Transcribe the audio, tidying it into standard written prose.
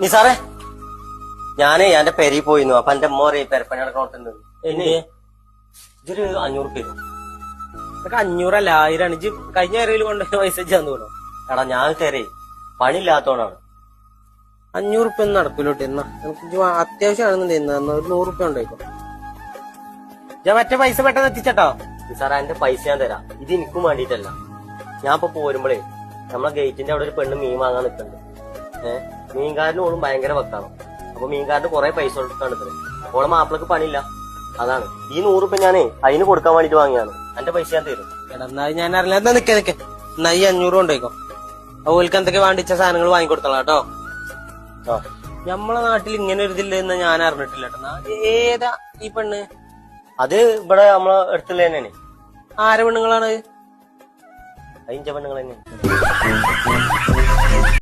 നിസാറേ, ഞാനേ എന്റെ പെരി പോയിരുന്നു. അപ്പൊ എന്റെ അമ്മ പറയും പെരപ്പണി നടക്കണോട്ടുണ്ട്. ഇതൊരു 500 രൂപ. ഇതൊക്കെ 500 1000 ഇജ്ജ് കഴിഞ്ഞ കരയിൽ കൊണ്ടുപോയി പൈസ ചെയ്യാന്ന് തോന്നുന്നു. എടാ ഞാൻ തരേ പണിയില്ലാത്തോണ്ടാണ്. 500 രൂപ ഒന്നും നടക്കൂലോട്ട്. എന്നാ എനിക്ക് അത്യാവശ്യമാണെന്നുണ്ടെങ്കിൽ ഒരു 100 രൂപ ഉണ്ടായിക്കോ. ഞാൻ മറ്റേ പൈസ പെട്ടെന്ന് എത്തിച്ചട്ടോ. നിസാറേ, എന്റെ പൈസ ഞാൻ തരാം. ഇത് എനിക്കും വേണ്ടിട്ടല്ല. ഞാൻ ഇപ്പൊ പോരുമ്പോഴേ നമ്മളെ ഗേറ്റിന്റെ അവിടെ ഒരു പെണ്ണ് മീൻ വാങ്ങാൻ നിൽക്കുന്നുണ്ട്. മീൻകാരനും ഓളും ഭയങ്കര വെക്കാണ്. അപ്പൊ മീൻകാരന് കുറെ പൈസ കൊടുക്കാൻ എടുത്തത്. ഓളെ മാപ്പിളക്ക് പണിയില്ല. അതാണ് ഈ 100 രൂപ ഞാനേ അതിന് കൊടുക്കാൻ വേണ്ടിട്ട് വാങ്ങിയാണ്. എന്റെ പൈസ ഞാൻ തരും. എടാ എന്നാ ഞാൻ അറിയില്ല. എന്നാ നിക്കേ എന്നാ ഈ 500 കൊണ്ടേക്കോ. ഓൽക്ക് എന്തൊക്കെ വേണ്ടിച്ച സാധനങ്ങൾ വാങ്ങിക്കൊടുത്തോളാം കേട്ടോ. നമ്മളെ നാട്ടിൽ ഇങ്ങനെ ഒരു ഇതില്ലെന്ന് ഞാൻ അറിഞ്ഞിട്ടില്ല കേട്ടോ. ഏതാ ഈ പെണ്ണ്? അത് ഇവിടെ നമ്മളെ അടുത്തുള്ള തന്നെയാണ്. ആരെ പെണ്ണുങ്ങളാണ്? അതിന്റെ പെണ്ണുങ്ങൾ തന്നെ.